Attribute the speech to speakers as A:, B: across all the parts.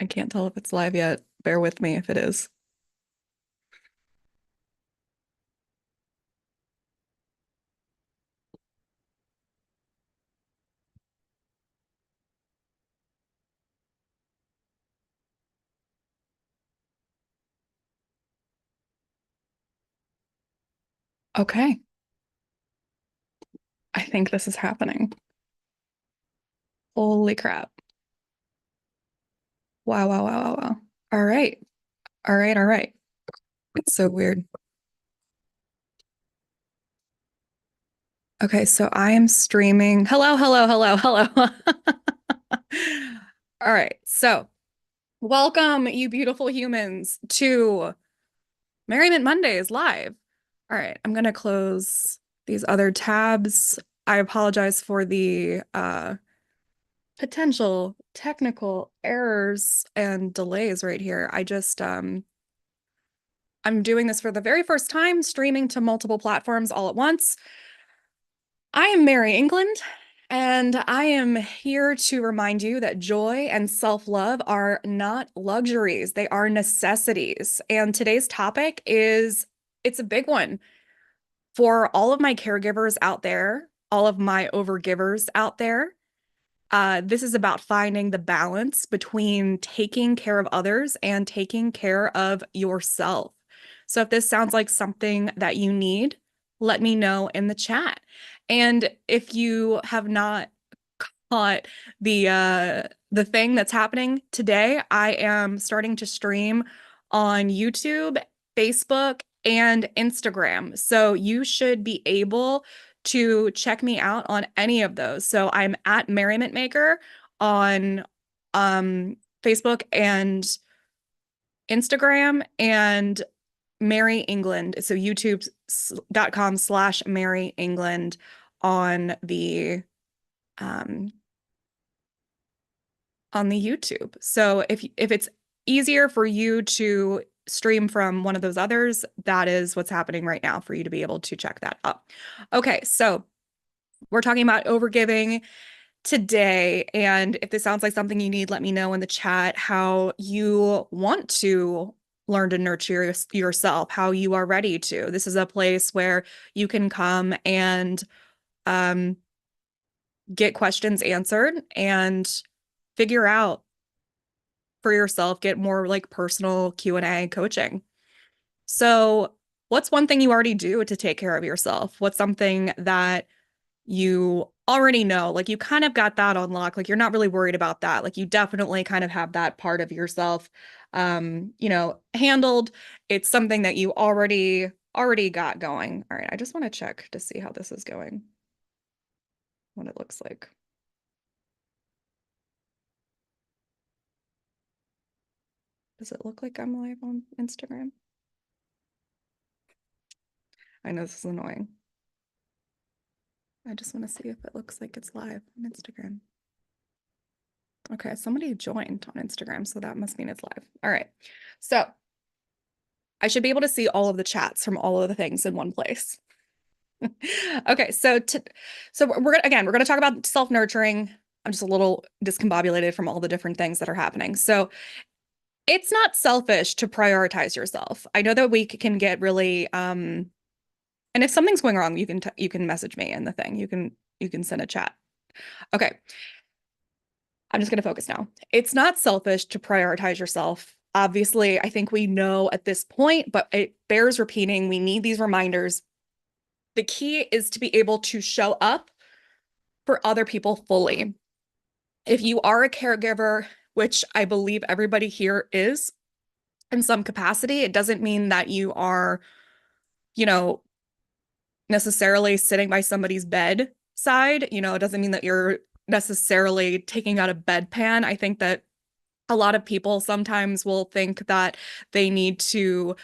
A: I can't tell if it's live yet. Bear with me if it is. Okay, I think this is happening. Holy crap. Wow, wow, wow, wow, wow. All right. All right, all right. It's so weird. Okay, so I am streaming. Hello, hello, hello, hello. All right, so welcome, you beautiful humans, to Merriment Mondays live. All right, I'm gonna close these other tabs. I apologize for the potential technical errors and delays right here. I'm doing this for the very first time, streaming to multiple platforms all at once. I am Mary England, and I am here to remind you that joy and self-love are not luxuries, they are necessities. And today's topic is it's a big one for all of my caregivers out there, all of my overgivers out there. This is about finding the balance between taking care of others and taking care of yourself. So if this sounds like something that you need, let me know in the chat. And if you have not caught the thing that's happening today, I am starting to stream on YouTube, Facebook, and Instagram. So you should be able to check me out on any of those. So I'm at Merriment Maker on Facebook and Instagram and Mary England. So youtube.com/Mary England um on the YouTube. So if it's easier for you to stream from one of those others, that is what's happening right now for you to be able to check that up. Okay, so we're talking about overgiving today. And if this sounds like something you need, let me know in the chat how you want to learn to nurture yourself, how you are ready to. This is a place where you can come and um, get questions answered and figure out for yourself, get more like personal Q&A coaching. So, what's one thing you already do to take care of yourself? What's something that you already know? Like you kind of got that on lock. Like you're not really worried about that. Like you definitely kind of have that part of yourself handled. It's something that you already got going. All right, I just want to check to see how this is going, what it looks like. Does it look like I'm live on Instagram? I know this is annoying. I just want to see if it looks like it's live on Instagram. Okay, somebody joined on Instagram, so that must mean it's live. All right. So I should be able to see all of the chats from all of the things in one place. Okay, so we're gonna talk about self-nurturing. I'm just a little discombobulated from all the different things that are happening. So it's not selfish to prioritize yourself. I know that we can get really and if something's going wrong, you can message me in the thing. You can send a chat. Okay. I'm just going to focus now. It's not selfish to prioritize yourself. Obviously, I think we know at this point, but it bears repeating. We need these reminders. The key is to be able to show up for other people fully. If you are a caregiver, which I believe everybody here is in some capacity, it doesn't mean that you are, you know, necessarily sitting by somebody's bedside. It doesn't mean that you're necessarily taking out a bedpan. I think that a lot of people sometimes will think that they need to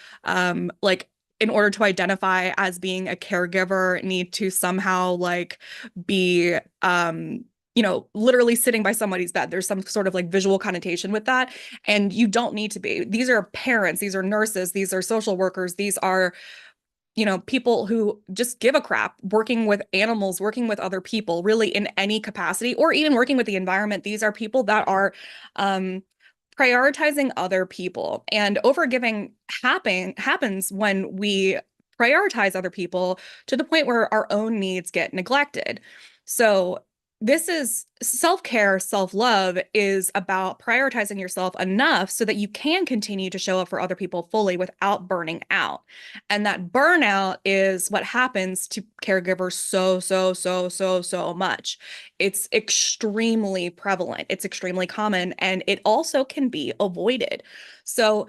A: like in order to identify as being a caregiver need to somehow like be literally sitting by somebody's bed. There's some sort of like visual connotation with that, and you don't need to be. These are parents, these are nurses, these are social workers, these are people who just give a crap, working with animals, working with other people, really in any capacity, or even working with the environment. These are people that are prioritizing other people, and overgiving happens when we prioritize other people to the point where our own needs get neglected. So this is self-care, self-love is about prioritizing yourself enough so that you can continue to show up for other people fully without burning out. And that burnout is what happens to caregivers so much. It's extremely prevalent, it's extremely common, and it also can be avoided. So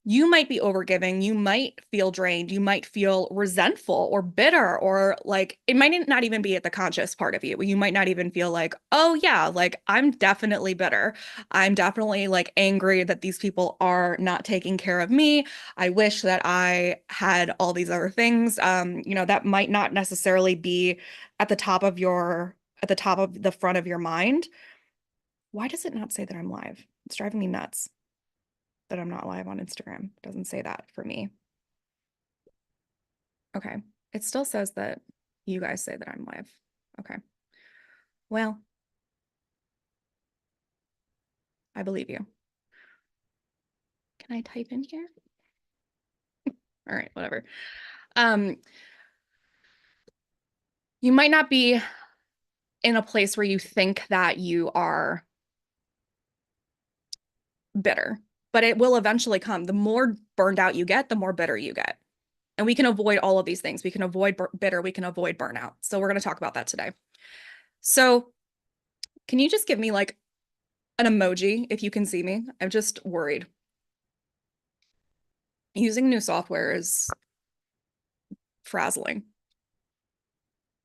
A: you might be overgiving, you might feel drained, you might feel resentful or bitter, or like it might not even be at the conscious part of you. You might not even feel like, oh yeah, like I'm definitely bitter. I'm definitely like angry that these people are not taking care of me. I wish that I had all these other things. That might not necessarily be at the top of the front of your mind. Why does it not say that I'm live? It's driving me nuts that I'm not live on Instagram. It doesn't say that for me. Okay. It still says that you guys say that I'm live. Okay. Well, I believe you. Can I type in here? All right, whatever. You might not be in a place where you think that you are bitter, but it will eventually come. The more burned out you get, the more bitter you get. And we can avoid all of these things. We can avoid bitter, we can avoid burnout. So we're going to talk about that today. So can you just give me like an emoji if you can see me? I'm just worried. Using new software is frazzling.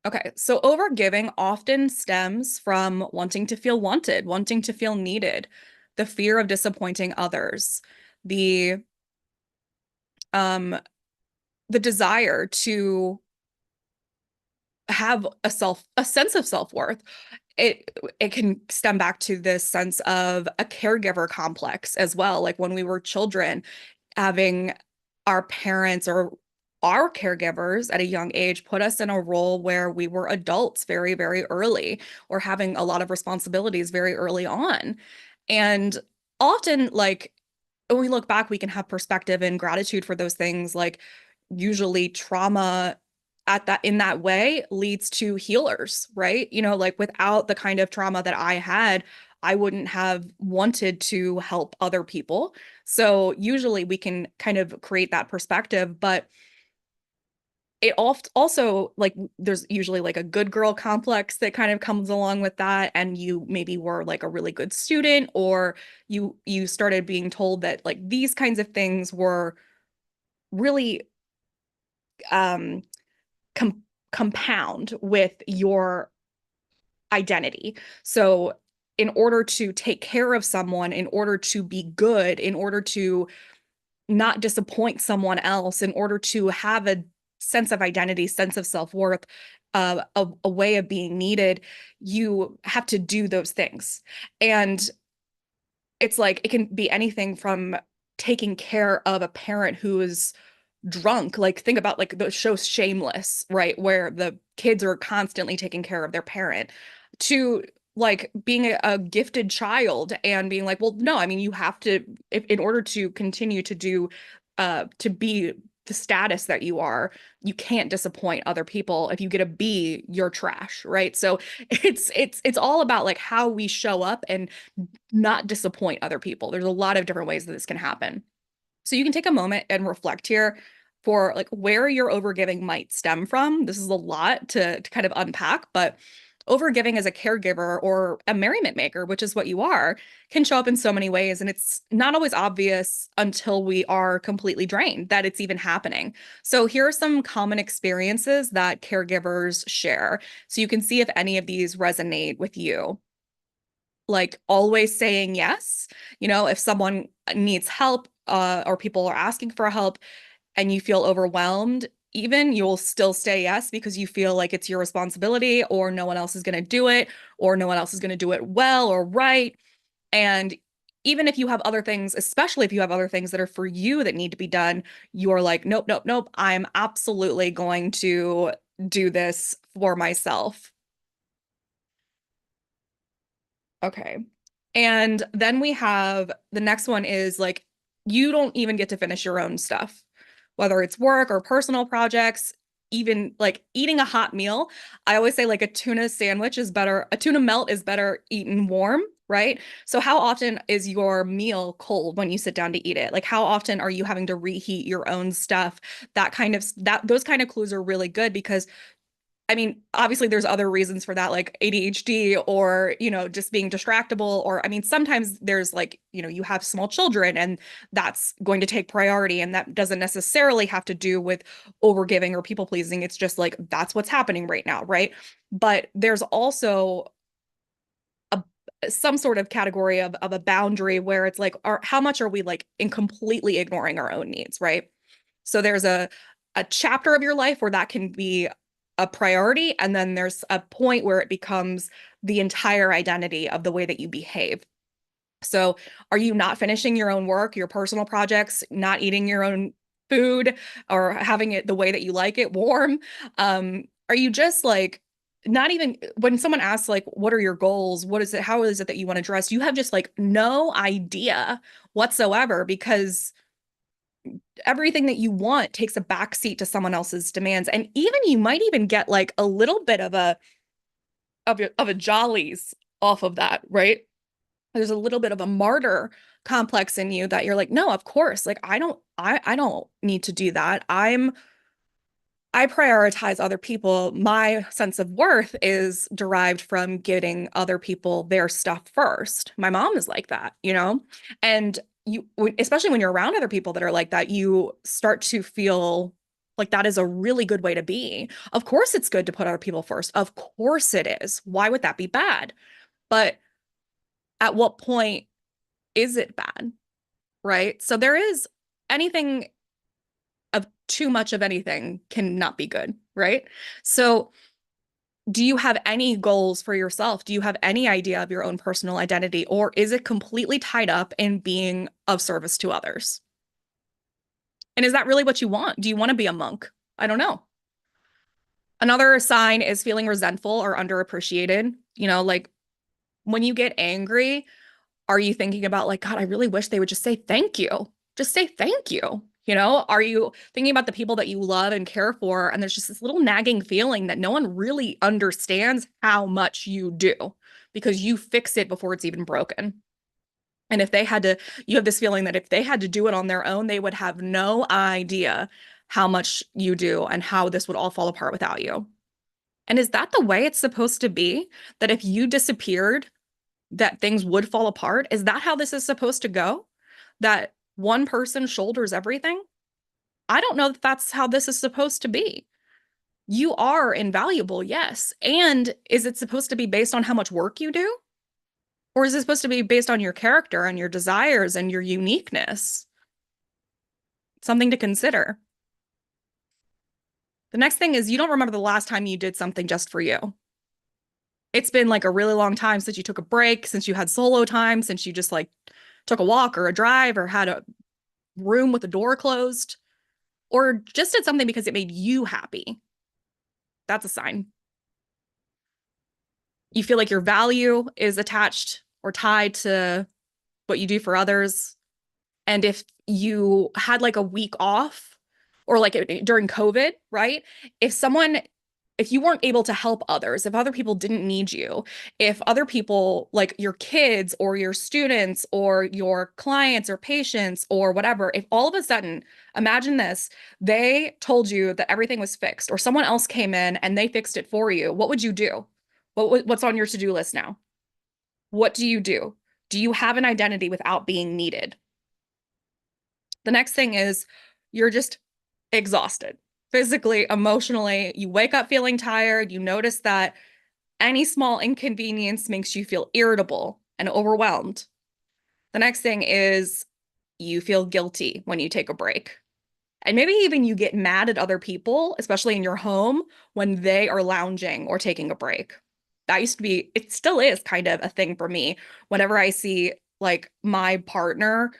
A: Okay, so overgiving often stems from wanting to feel wanted, wanting to feel needed, the fear of disappointing others, the um the desire to have a sense of self-worth. It can stem back to this sense of a caregiver complex as well. Like when we were children, having our parents or our caregivers at a young age put us in a role where we were adults very, very early, or having a lot of responsibilities very early on. And often, like, when we look back, we can have perspective and gratitude for those things. Like, usually trauma in that way leads to healers, right? Like without the kind of trauma that I had, I wouldn't have wanted to help other people. So usually we can kind of create that perspective, but it also, like, there's usually like a good girl complex that kind of comes along with that, and you maybe were like a really good student, or you started being told that like these kinds of things were really um com compound with your identity. So in order to take care of someone, in order to be good, in order to not disappoint someone else, in order to have a sense of identity, sense of self-worth, a way of being needed, you have to do those things. And it's like it can be anything from taking care of a parent who is drunk. Like think about like the show Shameless, right? Where the kids are constantly taking care of their parent, to like being a gifted child and being like, well, no, I mean, you have to, if in order to continue to do, to be the status that you are, you can't disappoint other people. If you get a B, you're trash, right? So it's all about like how we show up and not disappoint other people. There's a lot of different ways that this can happen. So you can take a moment and reflect here for like where your overgiving might stem from. This is a lot to kind of unpack, but overgiving as a caregiver or a merriment maker, which is what you are, can show up in so many ways. And it's not always obvious until we are completely drained that it's even happening. So here are some common experiences that caregivers share, so you can see if any of these resonate with you. Like always saying yes. If someone needs help, or people are asking for help and you feel overwhelmed, even you'll still say yes because you feel like it's your responsibility, or no one else is going to do it, or no one else is going to do it well or right. And even if you have other things, especially if you have other things that are for you that need to be done, you're like, nope, nope, nope, I'm absolutely going to do this for myself. Okay. And then we have the next one is like, you don't even get to finish your own stuff, whether it's work or personal projects, even like eating a hot meal. I always say like a tuna sandwich is better, a tuna melt is better eaten warm, right? So how often is your meal cold when you sit down to eat it? Like how often are you having to reheat your own stuff? Those kind of clues are really good because I mean, obviously there's other reasons for that, like ADHD or, just being distractible. Or, I mean, sometimes there's like, you have small children and that's going to take priority. And that doesn't necessarily have to do with overgiving or people pleasing. It's just like, that's what's happening right now, right? But there's also a some sort of category of a boundary where it's like, how much are we like in completely ignoring our own needs, right? So there's a chapter of your life where that can be a priority, and then there's a point where it becomes the entire identity of the way that you behave. So are you not finishing your own work, your personal projects, not eating your own food or having it the way that you like it, warm? Are you just like not even when someone asks like what are your goals? How is it that you want to dress? You have just like no idea whatsoever because everything that you want takes a backseat to someone else's demands. And even you might even get like a little bit of a jollies off of that, right? There's a little bit of a martyr complex in you that you're like, no, of course, like I don't need to do that. I prioritize other people. My sense of worth is derived from getting other people their stuff first. My mom is like that. And especially when you're around other people that are like that, you start to feel like that is a really good way to be. Of course, it's good to put other people first. Of course it is. Why would that be bad? But at what point is it bad? Right? So there is anything of too much of anything cannot be good, right? So do you have any goals for yourself? Do you have any idea of your own personal identity, or is it completely tied up in being of service to others? And is that really what you want? Do you want to be a monk? I don't know. Another sign is feeling resentful or underappreciated. Like when you get angry, are you thinking about like, God, I really wish they would just say thank you? Just say thank you. Are you thinking about the people that you love and care for? And there's just this little nagging feeling that no one really understands how much you do because you fix it before it's even broken. And you have this feeling that if they had to do it on their own, they would have no idea how much you do and how this would all fall apart without you. And is that the way it's supposed to be? That if you disappeared, that things would fall apart? Is that how this is supposed to go? That one person shoulders everything? I don't know that that's how this is supposed to be. You are invaluable, yes. And is it supposed to be based on how much work you do? Or is it supposed to be based on your character and your desires and your uniqueness? Something to consider. The next thing is you don't remember the last time you did something just for you. It's been like a really long time since you took a break, since you had solo time, since you just like took a walk or a drive or had a room with the door closed, or just did something because it made you happy. That's a sign. You feel like your value is attached or tied to what you do for others. And if you had like a week off or like during COVID, right? If you weren't able to help others, if other people didn't need you, if other people like your kids or your students or your clients or patients or whatever, if all of a sudden, imagine this, they told you that everything was fixed or someone else came in and they fixed it for you, what would you do? What's on your to-do list now? What do you do? Do you have an identity without being needed? The next thing is you're just exhausted physically, emotionally. You wake up feeling tired. You notice that any small inconvenience makes you feel irritable and overwhelmed. The next thing is you feel guilty when you take a break. And maybe even you get mad at other people, especially in your home, when they are lounging or taking a break. That used to be, it still is kind of a thing for me. Whenever I see like my partner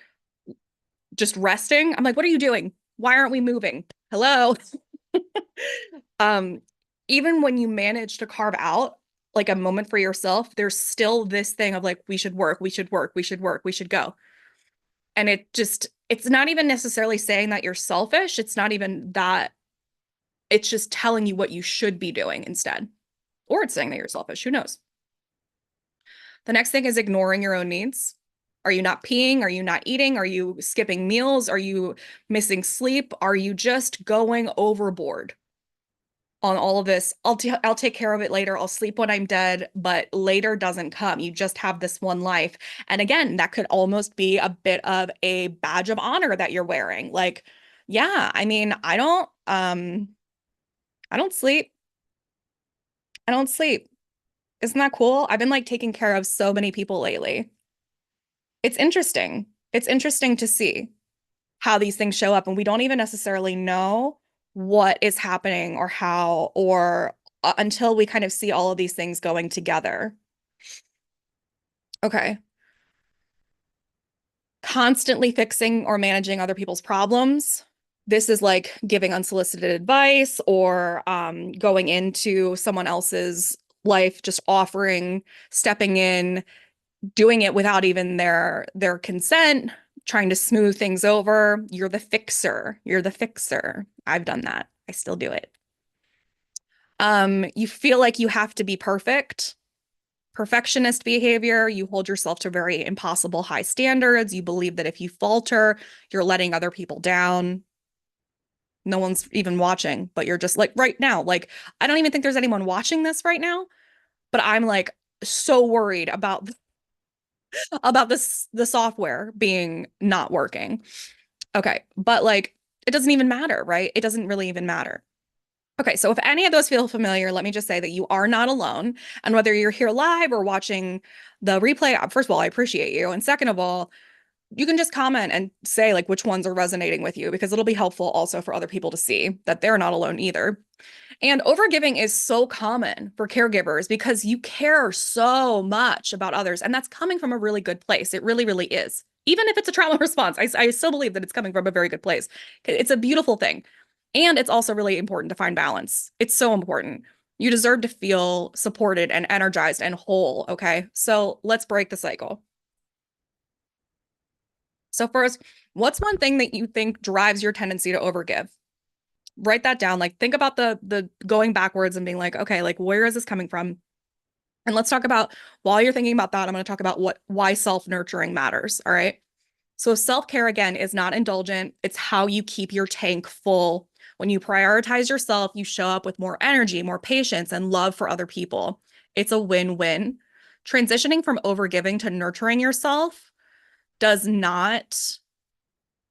A: just resting, I'm like, what are you doing? Why aren't we moving? Hello. Um, even when you manage to carve out like a moment for yourself, there's still this thing of like, we should work, we should work, we should work, we should go. And it's not even necessarily saying that you're selfish. It's not even that. It's just telling you what you should be doing instead. Or it's saying that you're selfish. Who knows? The next thing is ignoring your own needs. Are you not peeing? Are you not eating? Are you skipping meals? Are you missing sleep? Are you just going overboard on all of this? I'll take care of it later. I'll sleep when I'm dead, but later doesn't come. You just have this one life. And again, that could almost be a bit of a badge of honor that you're wearing. Like, yeah, I mean, I don't sleep. I don't sleep. Isn't that cool? I've been like taking care of so many people lately. It's interesting. It's interesting to see how these things show up, and we don't even necessarily know what is happening or how, or until we kind of see all of these things going together. Okay. Constantly fixing or managing other people's problems. This is like giving unsolicited advice or going into someone else's life, just offering, stepping in, doing it without even their consent, trying to smooth things over. You're the fixer. You're the fixer. I've done that. I still do it. You feel like you have to be perfect. Perfectionist behavior. You hold yourself to very impossible high standards. You believe that if you falter, you're letting other people down. No one's even watching, but you're just like right now. Like, I don't even think there's anyone watching this right now, but I'm like so worried about the software being not working. Okay, but like it doesn't even matter, right? It doesn't really even matter. Okay, so if any of those feel familiar, let me just say that you are not alone. And whether you're here live or watching the replay, first of all, I appreciate you. And second of all, you can just comment and say like which ones are resonating with you because it'll be helpful also for other people to see that they're not alone either. And overgiving is so common for caregivers because you care so much about others. And that's coming from a really good place. It really, really is. Even if it's a trauma response, I still believe that it's coming from a very good place. It's a beautiful thing. And it's also really important to find balance. It's so important. You deserve to feel supported and energized and whole. Okay. So let's break the cycle. So, first, what's one thing that you think drives your tendency to overgive? Write that down. Like think about the going backwards and being like, okay, like where is this coming from? And let's talk about while you're thinking about that, I'm going to talk about why self-nurturing matters. All right. So self-care again is not indulgent. It's how you keep your tank full. When you prioritize yourself, you show up with more energy, more patience, and love for other people. It's a win-win. Transitioning from overgiving to nurturing yourself does not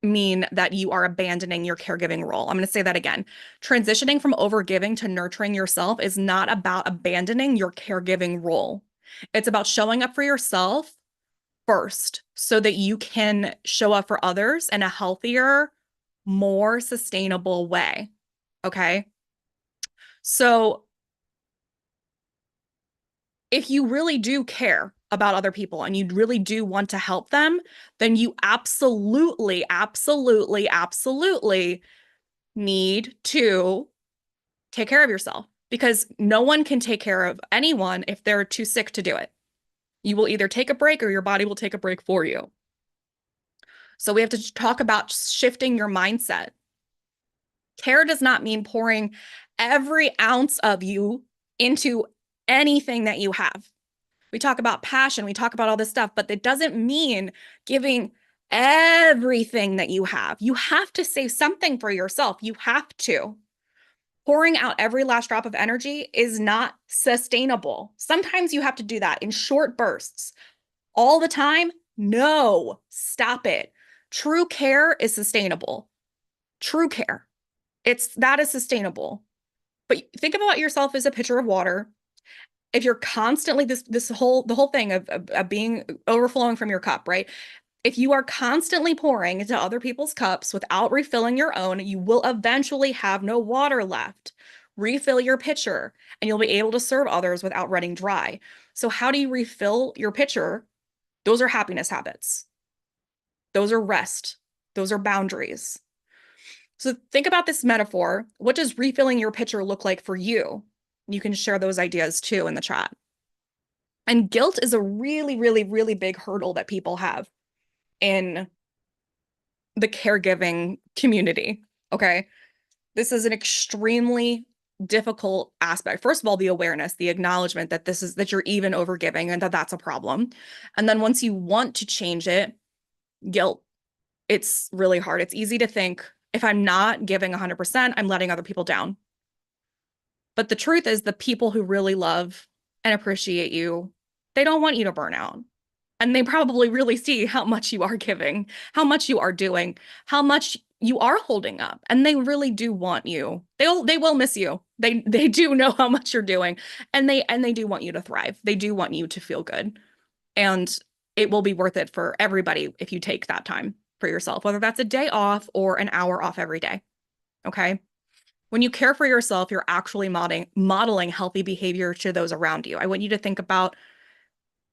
A: mean that you are abandoning your caregiving role. I'm going to say that again. Transitioning from overgiving to nurturing yourself is not about abandoning your caregiving role. It's about showing up for yourself first so that you can show up for others in a healthier, more sustainable way. Okay. So if you really do care about other people and you really do want to help them, then you absolutely, absolutely, absolutely need to take care of yourself because no one can take care of anyone if they're too sick to do it. You will either take a break or your body will take a break for you. So we have to talk about shifting your mindset. Care does not mean pouring every ounce of you into anything that you have. We talk about passion, we talk about all this stuff, but it doesn't mean giving everything that you have. You have to save something for yourself. You have to. Pouring out every last drop of energy is not sustainable. Sometimes you have to do that in short bursts. All the time? No, stop it. True care is sustainable. True care. That is sustainable. But think about yourself as a pitcher of water. If you're constantly the whole thing of being overflowing from your cup, right? If you are constantly pouring into other people's cups without refilling your own, you will eventually have no water left. Refill your pitcher and you'll be able to serve others without running dry. So how do you refill your pitcher? Those are happiness habits. Those are rest. Those are boundaries. So think about this metaphor. What does refilling your pitcher look like for you? You can share those ideas too in the chat. And guilt is a really, really, really big hurdle that people have in the caregiving community. Okay. This is an extremely difficult aspect. First of all, the awareness, the acknowledgement that that you're even overgiving and that that's a problem. And then once you want to change it, guilt, it's really hard. It's easy to think if I'm not giving 100%, I'm letting other people down. But the truth is, the people who really love and appreciate you, they don't want you to burn out. And they probably really see how much you are giving, how much you are doing, how much you are holding up. And they really do want you. They will miss you. They do know how much you're doing. And they do want you to thrive. They do want you to feel good. And it will be worth it for everybody if you take that time for yourself, whether that's a day off or an hour off every day. Okay. When you care for yourself, you're actually modeling healthy behavior to those around you. I want you to think about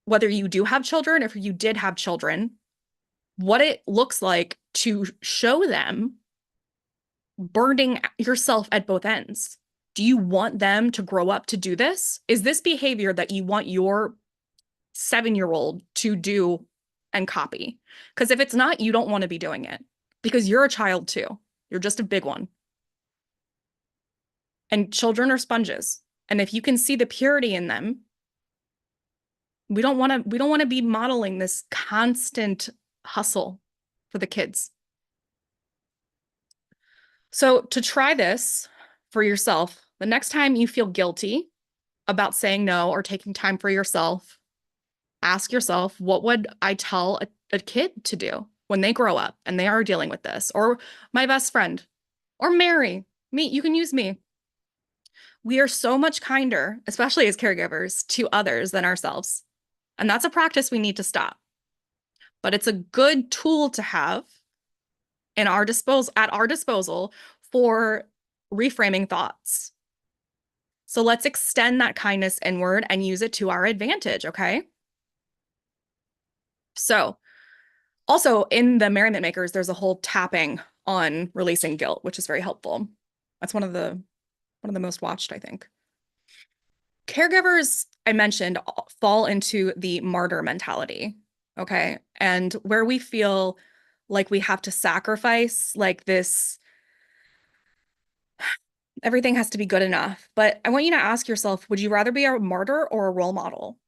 A: whether you do have children, if you did have children, what it looks like to show them burning yourself at both ends. Do you want them to grow up to do this? Is this behavior that you want your 7-year-old to do and copy? Because if it's not, you don't want to be doing it because you're a child too. You're just a big one. And children are sponges. And if you can see the purity in them, we don't want to be modeling this constant hustle for the kids. So to try this for yourself, the next time you feel guilty about saying no or taking time for yourself, ask yourself, what would I tell a kid to do when they grow up and they are dealing with this? Or my best friend, or Mary, me, you can use me. We are so much kinder, especially as caregivers, to others than ourselves. And that's a practice we need to stop. But it's a good tool to have at our disposal for reframing thoughts. So let's extend that kindness inward and use it to our advantage, okay? So also in the Merriment Makers, there's a whole tapping on releasing guilt, which is very helpful. That's one of the most watched, I think. Caregivers, I mentioned, fall into the martyr mentality, okay? And where we feel like we have to sacrifice, like this, everything has to be good enough. But I want you to ask yourself, would you rather be a martyr or a role model?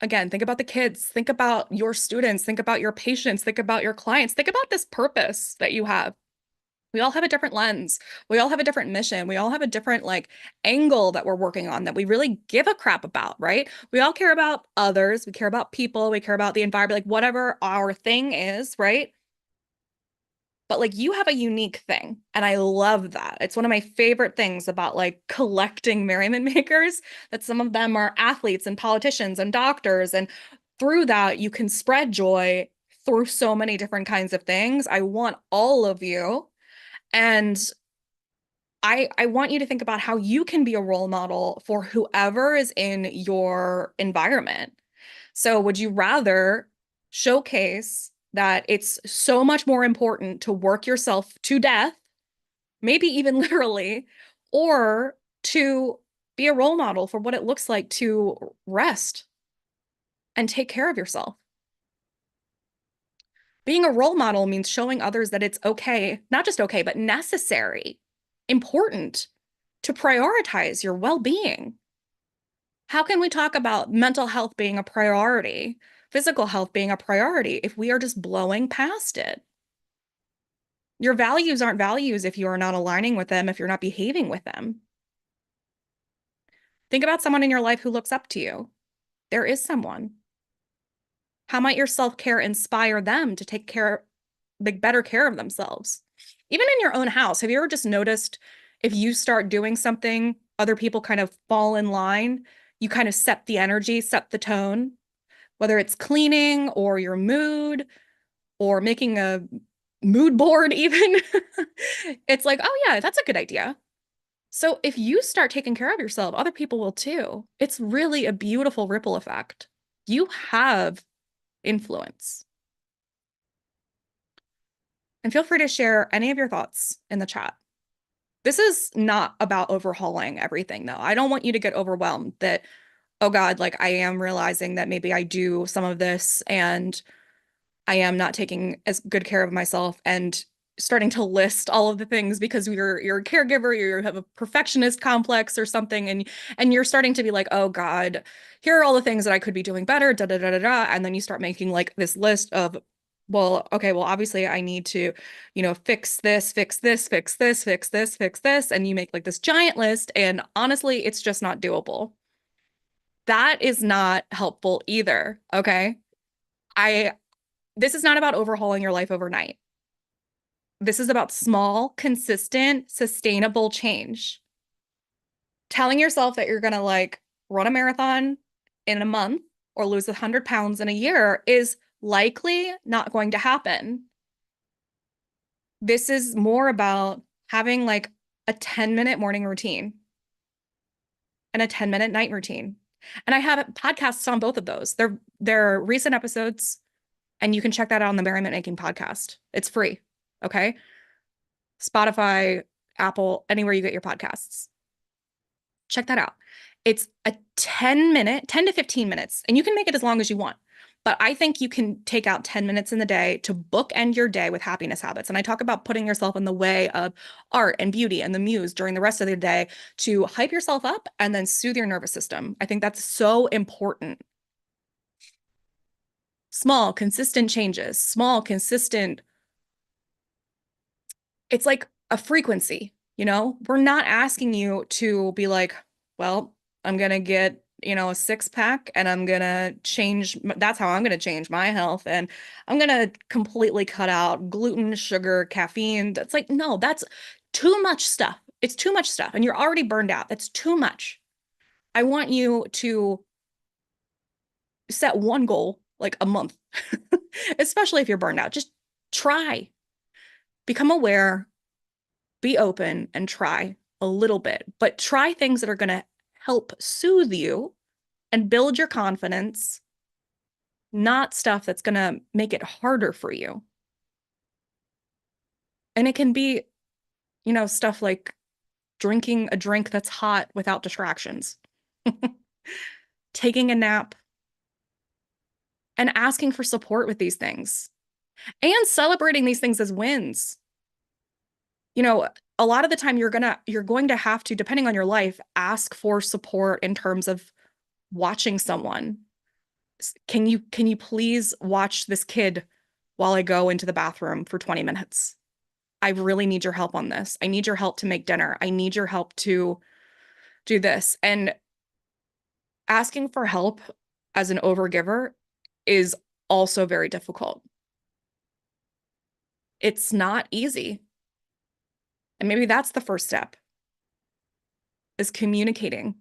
A: Again, think about the kids, think about your students, think about your patients, think about your clients, think about this purpose that you have. We all have a different lens. We all have a different mission. We all have a different like angle that we're working on that we really give a crap about, right? We all care about others. We care about people. We care about the environment, like whatever our thing is, right? But like you have a unique thing. And I love that. It's one of my favorite things about like collecting merriment makers, that some of them are athletes and politicians and doctors. And through that, you can spread joy through so many different kinds of things. I want all of you. And I want you to think about how you can be a role model for whoever is in your environment. So would you rather showcase that it's so much more important to work yourself to death, maybe even literally, or to be a role model for what it looks like to rest and take care of yourself? Being a role model means showing others that it's okay, not just okay, but necessary, important to prioritize your well-being. How can we talk about mental health being a priority, physical health being a priority, if we are just blowing past it? Your values aren't values if you are not aligning with them, if you're not behaving with them. Think about someone in your life who looks up to you. There is someone. How might your self-care inspire them to take better care of themselves? Even in your own house, have you ever just noticed if you start doing something, other people kind of fall in line? You kind of set the energy, set the tone, whether it's cleaning or your mood or making a mood board even. It's like, oh yeah, that's a good idea. So if you start taking care of yourself, other people will too. It's really a beautiful ripple effect. You have influence. And feel free to share any of your thoughts in the chat. This is not about overhauling everything, though. I don't want you to get overwhelmed that, oh God, like I am realizing that maybe I do some of this and I am not taking as good care of myself, and starting to list all of the things because you're a caregiver, you have a perfectionist complex or something, and you're starting to be like, oh God, here are all the things that I could be doing better, da da da da da. And then you start making like this list of, well, okay, well, obviously I need to, fix this, fix this, fix this, fix this, fix this. And you make like this giant list, and honestly, it's just not doable. That is not helpful either. Okay. I This is not about overhauling your life overnight. This is about small, consistent, sustainable change. Telling yourself that you're going to like run a marathon in a month or lose 100 pounds in a year is likely not going to happen. This is more about having like a 10-minute morning routine and a 10-minute night routine. And I have podcasts on both of those. They're recent episodes, and you can check that out on the Merriment Making podcast. It's free. Okay. Spotify, Apple, anywhere you get your podcasts. Check that out. It's a 10 to 15 minutes, and you can make it as long as you want. But I think you can take out 10 minutes in the day to bookend your day with happiness habits. And I talk about putting yourself in the way of art and beauty and the muse during the rest of the day to hype yourself up and then soothe your nervous system. I think that's so important. Small, consistent changes, small, consistent. It's like a frequency, We're not asking you to be like, well, I'm gonna get, a six pack and I'm gonna change. That's how I'm gonna change my health. And I'm gonna completely cut out gluten, sugar, caffeine. That's like, no, that's too much stuff. It's too much stuff. And you're already burned out. That's too much. I want you to set one goal like a month, especially if you're burned out. Just try, become aware, be open, and try a little bit, but try things that are going to help soothe you and build your confidence, not stuff that's going to make it harder for you. And it can be, stuff like drinking a drink that's hot without distractions, taking a nap, and asking for support with these things, and celebrating these things as wins. A lot of the time you're going to have to, depending on your life, ask for support in terms of watching someone. Can you please watch this kid while I go into the bathroom for 20 minutes? I really need your help on this. I need your help to make dinner. I need your help to do this. And asking for help as an overgiver is also very difficult. It's not easy. And maybe that's the first step, is communicating.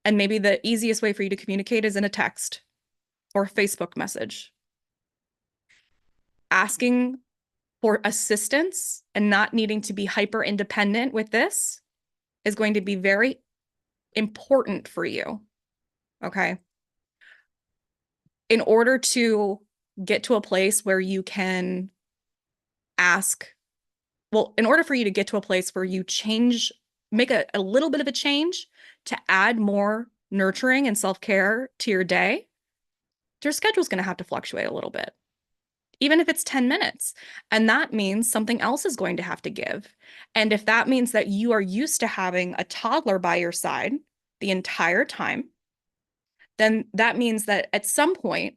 A: And maybe the easiest way for you to communicate is in a text or a Facebook message. Asking for assistance and not needing to be hyper independent with this is going to be very important for you. Okay. In order to get to a place where you can in order for you to get to a place where you make a little bit of a change to add more nurturing and self-care to your day, your schedule's going to have to fluctuate a little bit, even if it's 10 minutes. And that means something else is going to have to give. And if that means that you are used to having a toddler by your side the entire time, then that means that at some point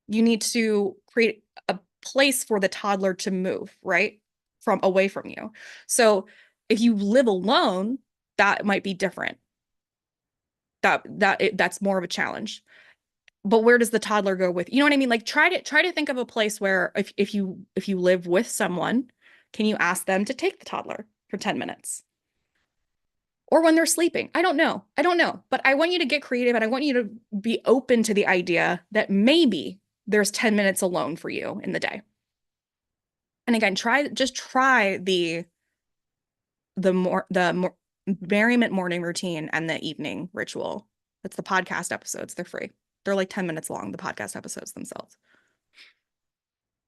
A: you need to create a place for the toddler to move, right? Away from you. So if you live alone, that might be different. That's more of a challenge. But where does the toddler go with? You know what I mean? Like try to think of a place where if you live with someone, can you ask them to take the toddler for 10 minutes? Or when they're sleeping? I don't know. But I want you to get creative, and I want you to be open to the idea that maybe there's 10 minutes alone for you in the day. And again, try the merriment morning routine and the evening ritual. That's the podcast episodes. They're free. They're like 10 minutes long, the podcast episodes themselves.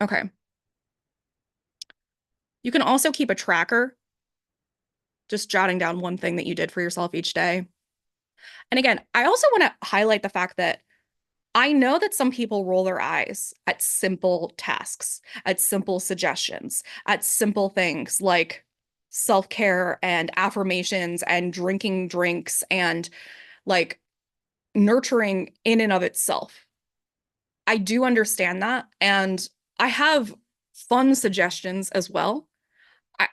A: Okay. You can also keep a tracker, just jotting down one thing that you did for yourself each day. And again, I also want to highlight the fact that I know that some people roll their eyes at simple tasks, at simple suggestions, at simple things like self-care and affirmations and drinking drinks and like nurturing in and of itself. I do understand that. And I have fun suggestions as well.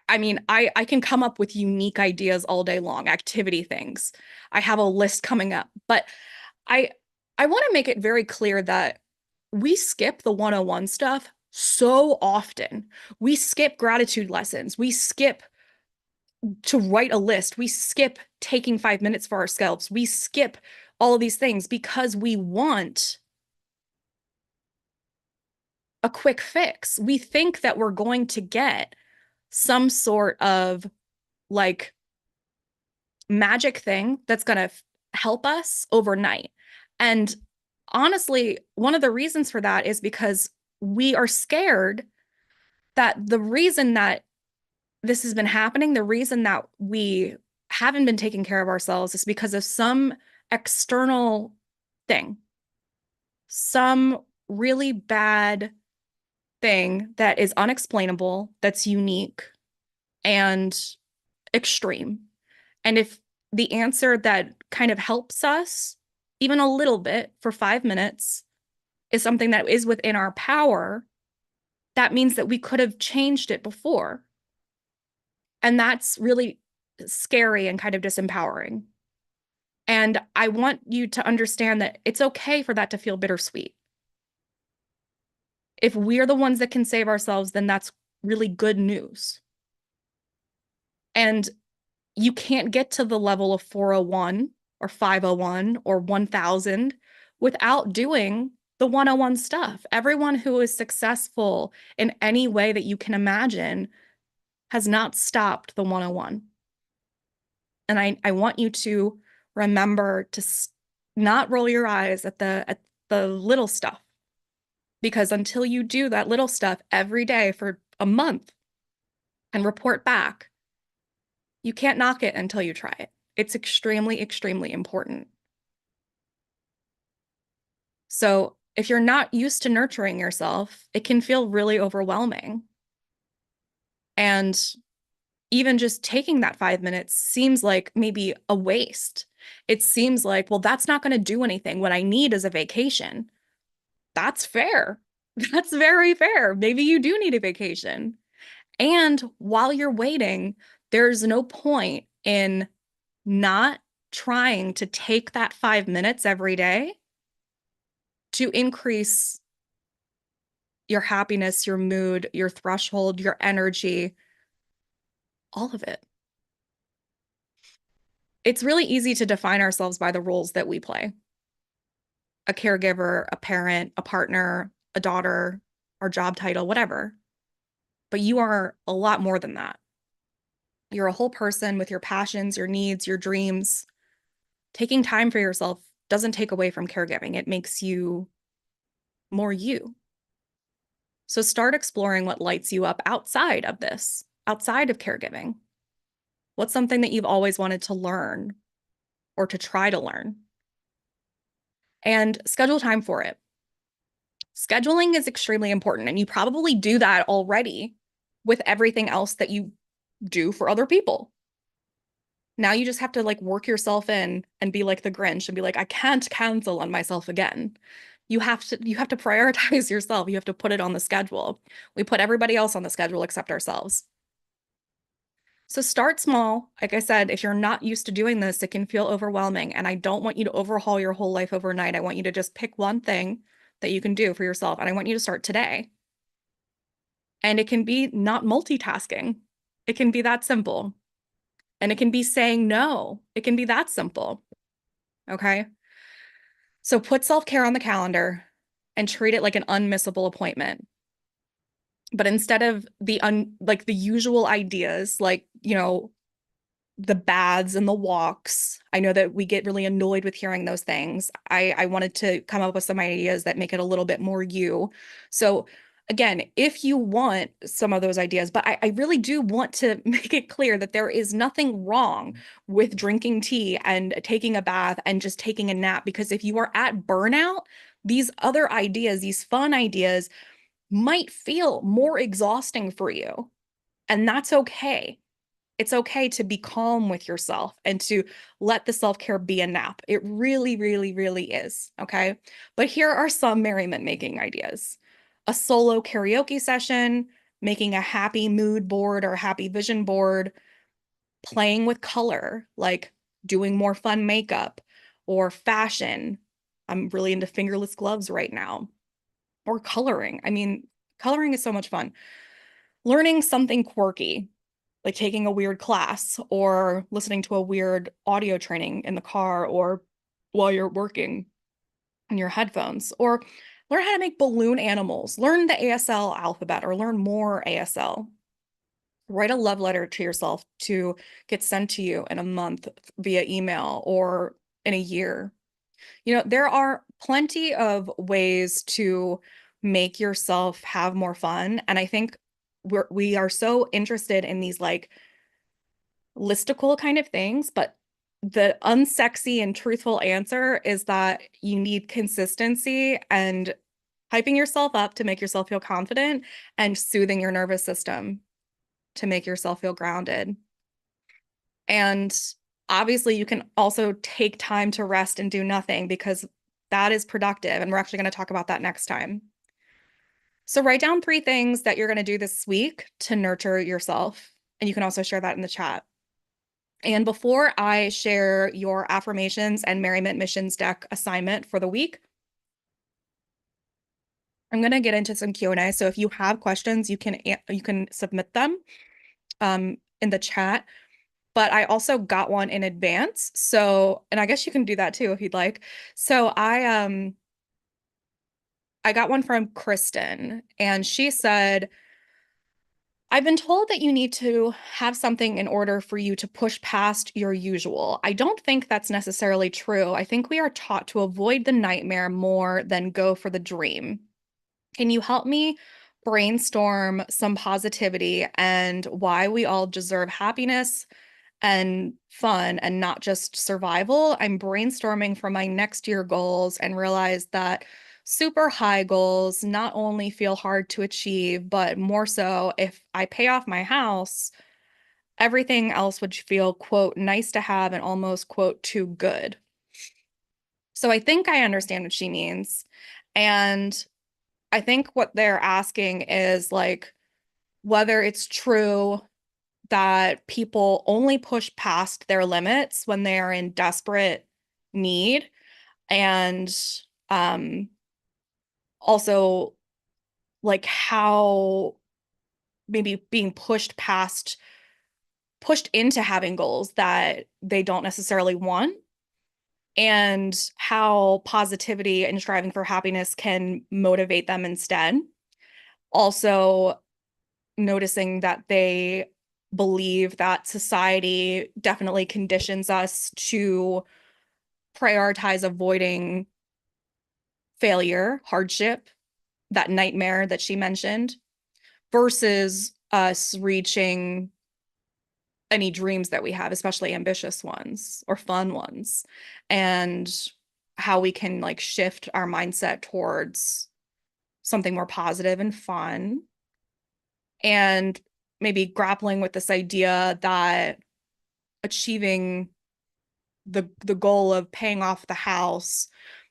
A: I mean, I can come up with unique ideas all day long, activity things. I have a list coming up, but I I want to make it very clear that we skip the 101 stuff so often. We skip gratitude lessons. We skip to write a list. We skip taking 5 minutes for ourselves. We skip all of these things because we want a quick fix. We think that we're going to get some sort of like magic thing that's going to help us overnight. And honestly, one of the reasons for that is because we are scared that the reason that this has been happening, the reason that we haven't been taking care of ourselves is because of some external thing, some really bad thing that is unexplainable, that's unique and extreme. And if the answer that kind of helps us, even a little bit for 5 minutes, is something that is within our power, that means that we could have changed it before. And that's really scary and kind of disempowering. And I want you to understand that it's okay for that to feel bittersweet. If we're the ones that can save ourselves, then that's really good news. And you can't get to the level of 401 or 501 or 1000 without doing the 101 stuff. Everyone who is successful in any way that you can imagine has not stopped the 101. And I want you to remember to not roll your eyes at the little stuff, because until you do that little stuff every day for a month and report back, you can't knock it until you try it. It's extremely, extremely important. So if you're not used to nurturing yourself, it can feel really overwhelming. And even just taking that 5 minutes seems like maybe a waste. It seems like, well, that's not going to do anything. What I need is a vacation. That's fair. That's very fair. Maybe you do need a vacation. And while you're waiting, there's no point in not trying to take that 5 minutes every day to increase your happiness, your mood, your threshold, your energy, all of it. It's really easy to define ourselves by the roles that we play: a caregiver, a parent, a partner, a daughter, our job title, whatever. But you are a lot more than that. You're a whole person with your passions, your needs, your dreams. Taking time for yourself doesn't take away from caregiving. It makes you more you. So start exploring what lights you up outside of this, outside of caregiving. What's something that you've always wanted to learn or to try to learn? And schedule time for it. Scheduling is extremely important, and you probably do that already with everything else that you do for other people. Now you just have to like work yourself in and be like the Grinch and be like, I can't cancel on myself again. You have to prioritize yourself. You have to put it on the schedule. We put everybody else on the schedule except ourselves. So start small. Like I said, if you're not used to doing this, it can feel overwhelming. And I don't want you to overhaul your whole life overnight. I want you to just pick one thing that you can do for yourself. And I want you to start today. And it can be not multitasking. It can be that simple. And it can be saying no. It can be that simple. Okay. So put self-care on the calendar and treat it like an unmissable appointment. But instead of like the usual ideas, like, the baths and the walks, I know that we get really annoyed with hearing those things. I wanted to come up with some ideas that make it a little bit more you. So again, if you want some of those ideas, but I really do want to make it clear that there is nothing wrong with drinking tea and taking a bath and just taking a nap, because if you are at burnout, these other ideas, these fun ideas, might feel more exhausting for you. And that's okay. It's okay to be calm with yourself and to let the self-care be a nap. It really, really, really is. Okay. But here are some merriment making ideas: a solo karaoke session, making a happy mood board or a happy vision board, playing with color, like doing more fun makeup or fashion. I'm really into fingerless gloves right now, or coloring. I mean, coloring is so much fun. Learning something quirky, like taking a weird class or listening to a weird audio training in the car or while you're working in your headphones, or learn how to make balloon animals, learn the ASL alphabet or learn more ASL. Write a love letter to yourself to get sent to you in a month via email or in a year. There are plenty of ways to make yourself have more fun. And I think we are so interested in these like listicle kind of things, but the unsexy and truthful answer is that you need consistency and hyping yourself up to make yourself feel confident and soothing your nervous system to make yourself feel grounded. And obviously, you can also take time to rest and do nothing, because that is productive. And we're actually going to talk about that next time. So, write down 3 things that you're going to do this week to nurture yourself. And you can also share that in the chat. And before I share your affirmations and Merriment Missions deck assignment for the week, I'm going to get into some Q&A. So if you have questions, you can submit them in the chat. But I also got one in advance. So, and I guess you can do that too if you'd like. So I got one from Kristen, and she said, I've been told that you need to have something in order for you to push past your usual. I don't think that's necessarily true. I think we are taught to avoid the nightmare more than go for the dream. Can you help me brainstorm some positivity and why we all deserve happiness and fun and not just survival? I'm brainstorming for my next year goals and realize that super high goals not only feel hard to achieve, but more so if I pay off my house, everything else would feel, quote, nice to have and almost, quote, too good. So I think I understand what she means. And I think what they're asking is like whether it's true that people only push past their limits when they are in desperate need, and um also like how maybe being pushed into having goals that they don't necessarily want, and how positivity and striving for happiness can motivate them instead. Also noticing that they believe that society definitely conditions us to prioritize avoiding failure, hardship, that nightmare that she mentioned, versus us reaching any dreams that we have, especially ambitious ones or fun ones, and how we can like shift our mindset towards something more positive and fun, and maybe grappling with this idea that achieving the goal of paying off the house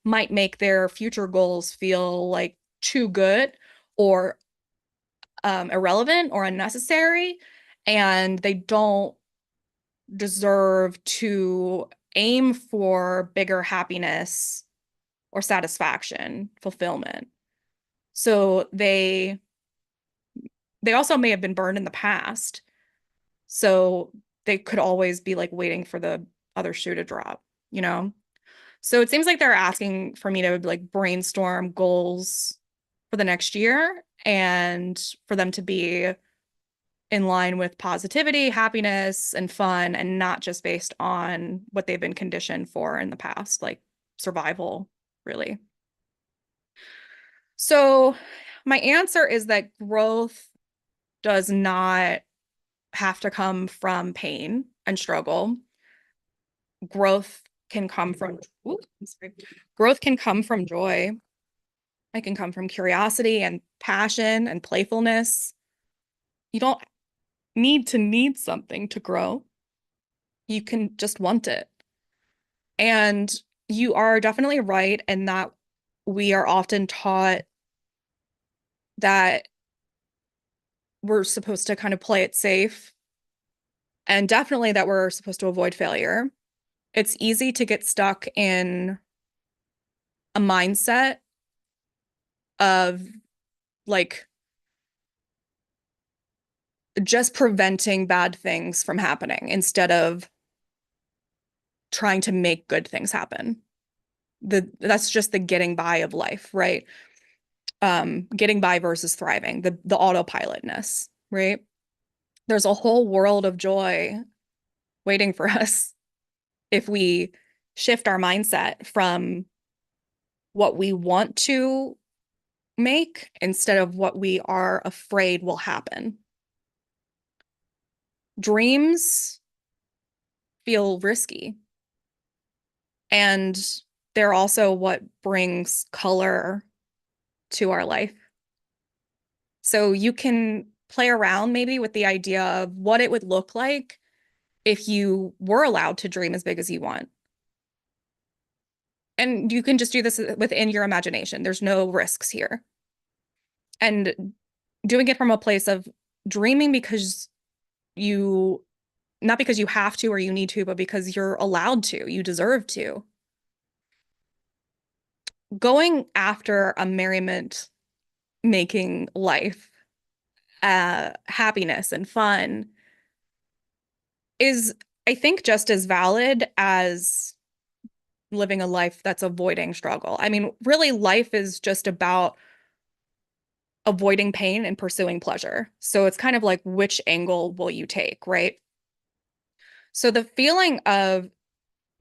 A: might make their future goals feel like too good or irrelevant or unnecessary, and they don't deserve to aim for bigger happiness or satisfaction, fulfillment. So they also may have been burned in the past. So they could always be like waiting for the other shoe to drop, you know? So it seems like they're asking for me to like brainstorm goals for the next year and for them to be in line with positivity, happiness, and fun, and not just based on what they've been conditioned for in the past, like survival, really. So My answer is that growth does not have to come from pain and struggle. Growth can come from growth can come from joy. It can come from curiosity and passion and playfulness. You don't need to need something to grow. You can just want it. And you are definitely right in that we are often taught that we're supposed to kind of play it safe, and definitely that we're supposed to avoid failure. It's easy to get stuck in a mindset of like just preventing bad things from happening instead of trying to make good things happen. That's just the getting by of life, right? Getting by versus thriving, the autopilotness, right? There's a whole world of joy waiting for us if we shift our mindset from what we want to make instead of what we are afraid will happen. Dreams feel risky, and they're also what brings color to our life. So you can play around maybe with the idea of what it would look like if you were allowed to dream as big as you want. And you can just do this within your imagination. There's no risks here. And doing it from a place of dreaming because you, not because you have to or you need to, but because you're allowed to, you deserve to. Going after a merriment making life, happiness and fun is, I think, just as valid as living a life that's avoiding struggle. I mean, really, life is just about avoiding pain and pursuing pleasure. So it's kind of like, which angle will you take, right? So the feeling of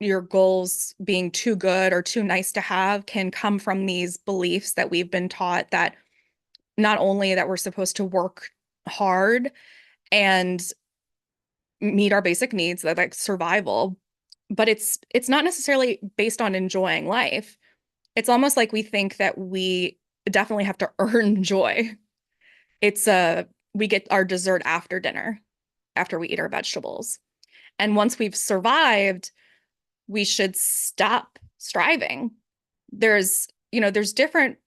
A: your goals being too good or too nice to have can come from these beliefs that we've been taught that not only that we're supposed to work hard and meet our basic needs, like survival, but it's not necessarily based on enjoying life. It's almost like we think that we definitely have to earn joy. It's we get our dessert after dinner, after we eat our vegetables. And once we've survived, we should stop striving. There's different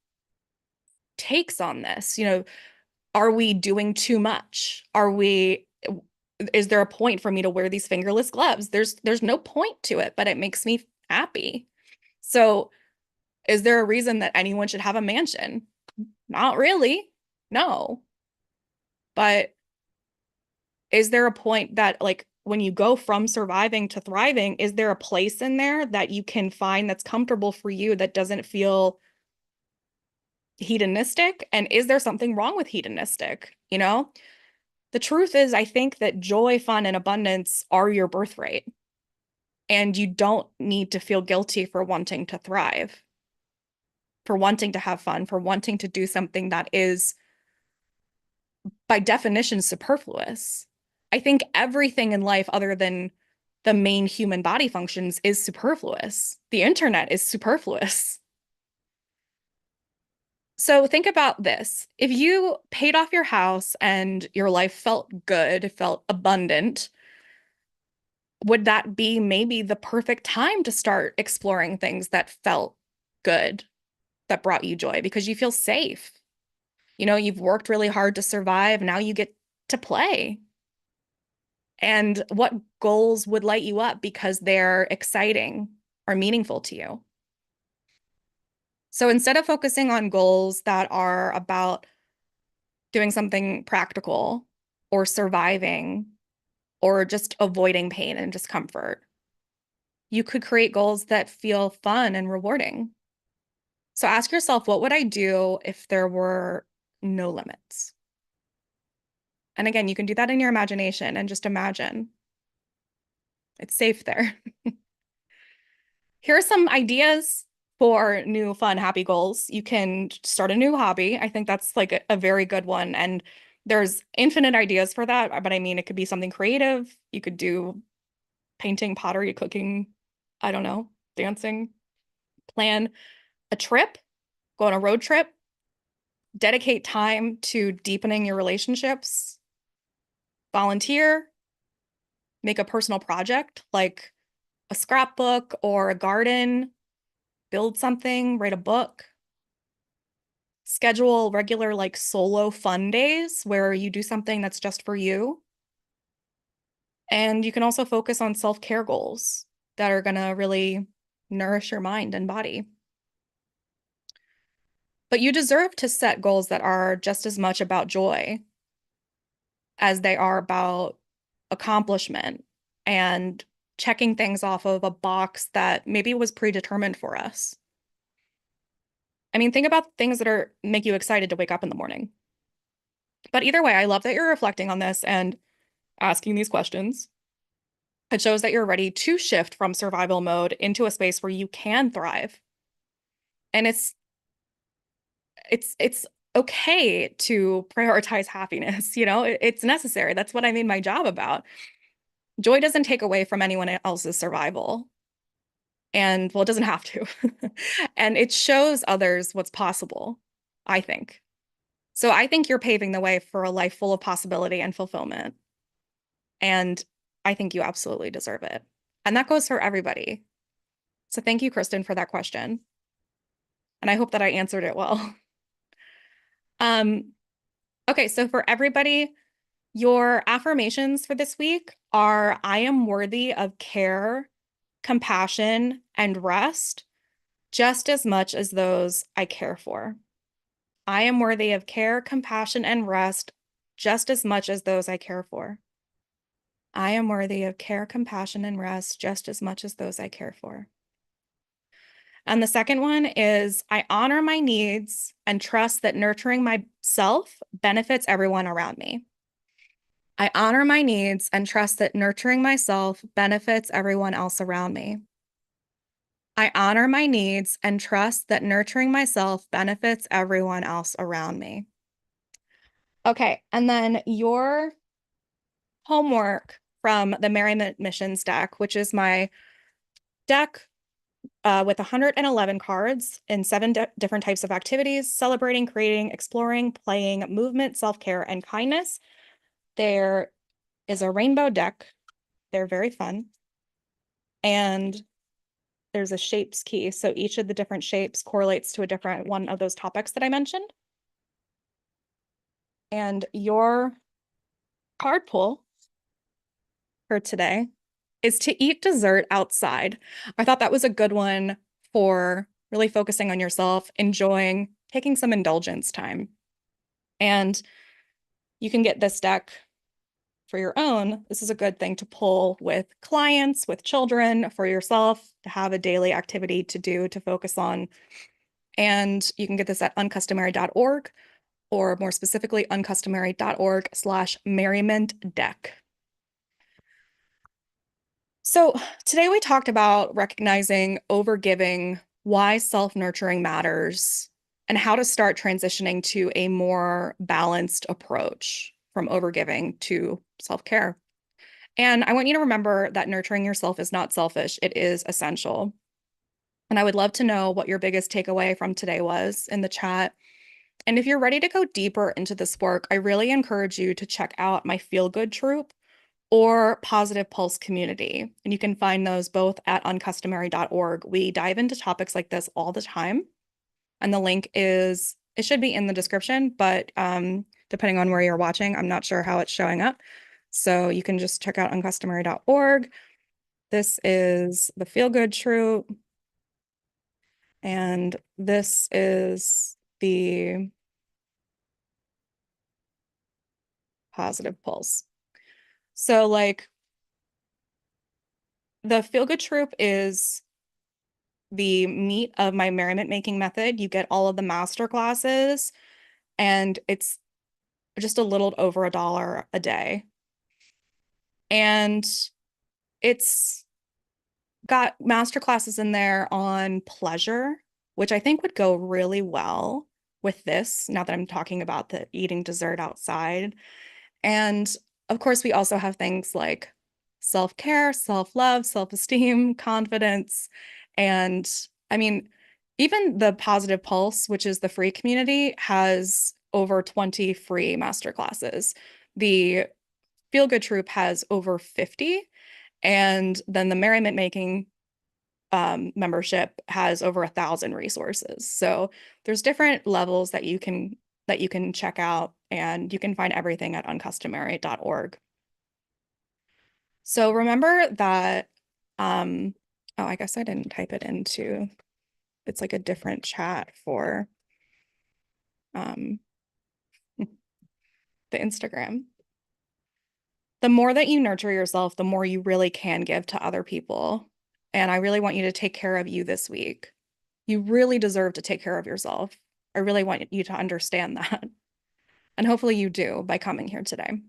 A: takes on this. Are we doing too much? Is there a point for me to wear these fingerless gloves? There's no point to it, but it makes me happy. So is there a reason that anyone should have a mansion? Not really. No. But is there a point that, like, when you go from surviving to thriving, is there a place in there that you can find that's comfortable for you that doesn't feel hedonistic? And is there something wrong with hedonistic? The truth is, I think that joy, fun, and abundance are your birthright. And you don't need to feel guilty for wanting to thrive, for wanting to have fun, for wanting to do something that is, by definition, superfluous. I think everything in life other than the main human body functions is superfluous. The internet is superfluous. So think about this. If you paid off your house and your life felt good, felt abundant, would that be maybe the perfect time to start exploring things that felt good, that brought you joy because you feel safe? You've worked really hard to survive. Now you get to play. And what goals would light you up because they're exciting or meaningful to you? So instead of focusing on goals that are about doing something practical or surviving or just avoiding pain and discomfort, you could create goals that feel fun and rewarding. So ask yourself, what would I do if there were no limits? And again, you can do that in your imagination and just imagine. It's safe there. Here are some ideas for new, fun, happy goals. You can start a new hobby. I think that's like a very good one. And there's infinite ideas for that. But I mean, it could be something creative. You could do painting, pottery, cooking, I don't know, dancing. Plan a trip, go on a road trip, dedicate time to deepening your relationships, volunteer, make a personal project like a scrapbook or a garden, build something, write a book. Schedule regular like solo fun days where you do something that's just for you. And you can also focus on self-care goals that are going to really nourish your mind and body. But you deserve to set goals that are just as much about joy as they are about accomplishment and checking things off of a box that maybe was predetermined for us. I mean, think about things that are make you excited to wake up in the morning. But either way, I love that you're reflecting on this and asking these questions. It shows that you're ready to shift from survival mode into a space where you can thrive. And it's okay to prioritize happiness, it's necessary. That's what I made my job about. Joy doesn't take away from anyone else's survival. And well, it doesn't have to. And it shows others what's possible, I think. So I think you're paving the way for a life full of possibility and fulfillment. And I think you absolutely deserve it. And that goes for everybody. So thank you, Kristen, for that question. And I hope that I answered it well. Okay, so for everybody, your affirmations for this week are I am worthy of care, compassion, and rest just as much as those I care for. I am worthy of care, compassion, and rest just as much as those I care for. I am worthy of care, compassion, and rest just as much as those I care for. And the second one is I honor my needs and trust that nurturing myself benefits everyone around me. I honor my needs and trust that nurturing myself benefits everyone else around me. I honor my needs and trust that nurturing myself benefits everyone else around me. Okay, and then your homework from the Merriment Missions deck, which is my deck with 111 cards in 7 different types of activities, celebrating, creating, exploring, playing, movement, self-care, and kindness. There is a rainbow deck. They're very fun. And there's a shapes key. So each of the different shapes correlates to a different one of those topics that I mentioned. And your card pull for today is to eat dessert outside. I thought that was a good one for really focusing on yourself, enjoying, taking some indulgence time. And you can get this deck for your own. This is a good thing to pull with clients, with children, for yourself, to have a daily activity to do, to focus on. And you can get this at uncustomary.org, or more specifically, uncustomary.org/merriment deck. So today we talked about recognizing overgiving, why self-nurturing matters, and how to start transitioning to a more balanced approach from overgiving to self-care. And I want you to remember that nurturing yourself is not selfish, it is essential. And I would love to know what your biggest takeaway from today was in the chat. And if you're ready to go deeper into this work, I really encourage you to check out my Feel Good Troop or Positive Pulse community. And you can find those both at uncustomary.org. We dive into topics like this all the time. And the link it should be in the description, but depending on where you're watching, I'm not sure how it's showing up. So you can just check out uncustomary.org. This is the Feel Good Troop. And this is the Positive Pulse. So like the Feel Good Troop is the meat of my merriment making method. You get all of the master classes, and it's just a little over $1 a day. And it's got master classes in there on pleasure, which I think would go really well with this, now that I'm talking about the eating dessert outside. And of course, we also have things like self-care, self-love, self-esteem, confidence. And I mean, even the Positive Pulse, which is the free community, has over 20 free masterclasses. The Feel Good Troop has over 50. And then the Merriment Making membership has over 1,000 resources. So there's different levels that you can check out, and you can find everything at uncustomary.org. So remember that, oh, I guess I didn't type it into, it's like a different chat for um, the Instagram. The more that you nurture yourself, the more you really can give to other people. And I really want you to take care of you this week. You really deserve to take care of yourself. I really want you to understand that. And hopefully you do by coming here today.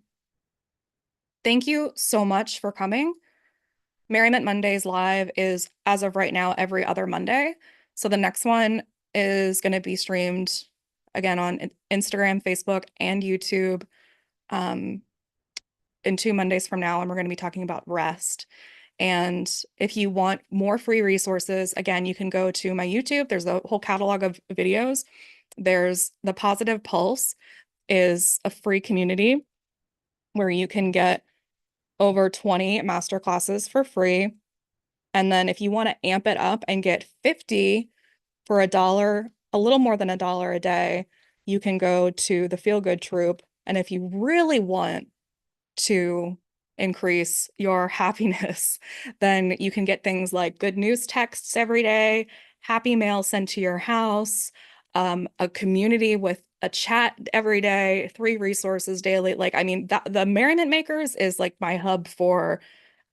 A: Thank you so much for coming. Merriment Mondays live is, as of right now, every other Monday. So the next one is going to be streamed again on Instagram, Facebook, and YouTube in 2 Mondays from now. And we're going to be talking about rest. And if you want more free resources, again, you can go to my YouTube. There's a whole catalog of videos. There's the Positive Pulse is a free community where you can get over 20 masterclasses for free. And then if you want to amp it up and get 50 for $1, a little more than $1 a day, you can go to the Feel Good Troop. And if you really want to increase your happiness, then you can get things like good news texts every day, happy mail sent to your house, a community with a chat every day, 3 resources daily. Like, I mean, the Merriment Makers is like my hub for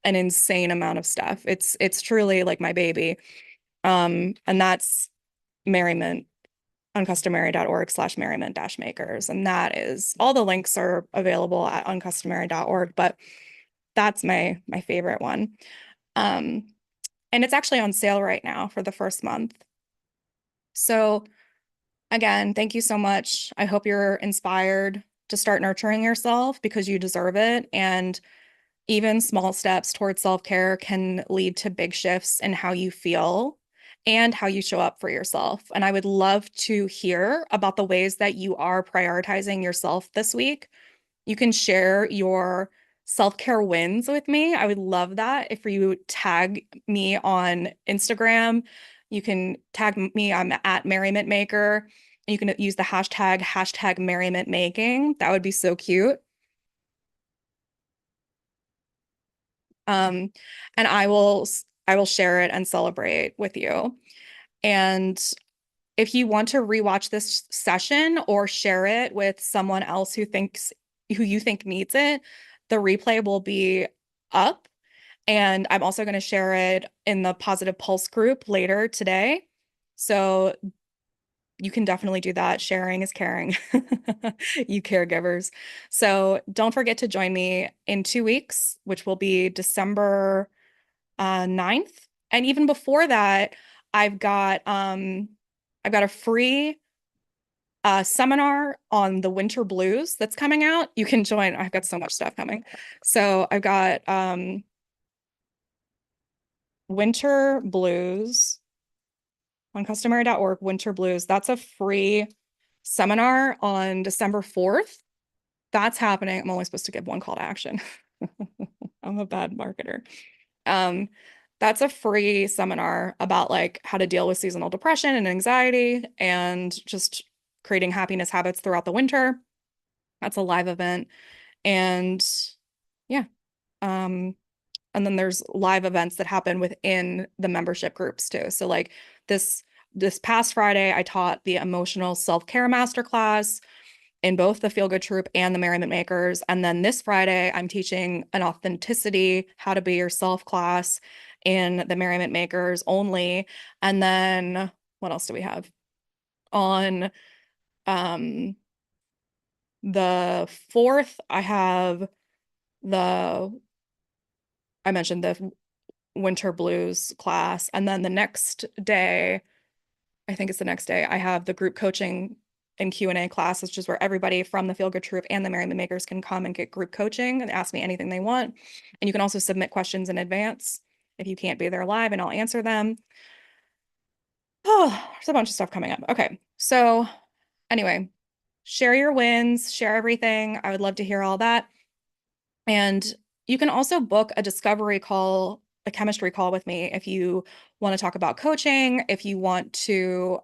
A: an insane amount of stuff. It's truly like my baby. And that's Merriment, uncustomary.org/merriment-makers. And that is, all the links are available at uncustomary.org, but that's my favorite one. And it's actually on sale right now for the first month. So again, thank you so much. I hope you're inspired to start nurturing yourself because you deserve it. And even small steps towards self-care can lead to big shifts in how you feel and how you show up for yourself. And I would love to hear about the ways that you are prioritizing yourself this week. You can share your self-care wins with me. I would love that if you tag me on Instagram. You can tag me, I'm at Merriment Maker. You can use the hashtag Merriment Making. That would be so cute. And I will share it and celebrate with you. And if you want to rewatch this session or share it with someone else who you think needs it, the replay will be up. And I'm also going to share it in the Positive Pulse group later today. So you can definitely do that. Sharing is caring, you caregivers. So don't forget to join me in 2 weeks, which will be December 9th. And even before that, I've got a free seminar on the winter blues that's coming out. You can join. I've got so much stuff coming. So I've got winter blues on customary.org, winter blues. That's a free seminar on December 4th. That's happening. I'm only supposed to give one call to action. I'm a bad marketer. That's a free seminar about like how to deal with seasonal depression and anxiety and just creating happiness habits throughout the winter. That's a live event. And yeah. And then there's live events that happen within the membership groups too. So like this past Friday, I taught the emotional self-care masterclass in both the Feel Good Troop and the Merriment Makers. And then this Friday, I'm teaching an authenticity, how to be yourself class in the Merriment Makers only. And then what else do we have? On the 4th, I mentioned the winter blues class. And then the next day, I think it's the next day, I have the group coaching and Q&A class, which is where everybody from the Feel Good Troop and the Merriment Makers can come and get group coaching and ask me anything they want. And you can also submit questions in advance if you can't be there live, and I'll answer them. Oh, there's a bunch of stuff coming up. Okay, so anyway, share your wins, share everything. I would love to hear all that. And you can also book a discovery call, a chemistry call with me if you want to talk about coaching, if you want to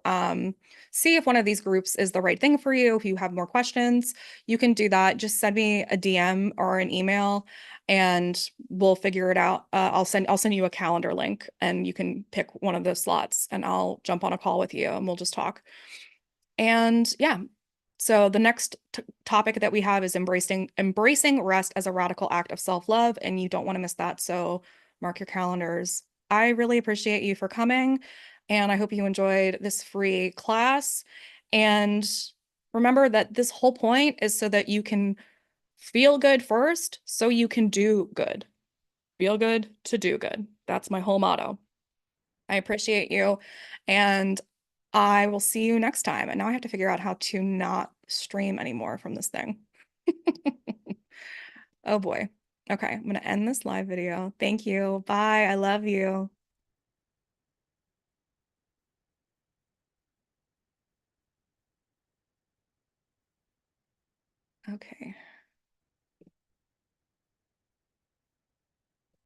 A: see if one of these groups is the right thing for you, if you have more questions, you can do that. Just send me a DM or an email and we'll figure it out. I'll send you a calendar link and you can pick one of those slots and I'll jump on a call with you and we'll just talk. And yeah, so the next topic that we have is embracing rest as a radical act of self-love, and you don't want to miss that. So mark your calendars. I really appreciate you for coming, and I hope you enjoyed this free class. And remember that this whole point is so that you can feel good first, so you can do good. Feel good to do good. That's my whole motto. I appreciate you. And I will see you next time. And now I have to figure out how to not stream anymore from this thing. Oh boy. Okay, I'm going to end this live video. Thank you. Bye. I love you. Okay.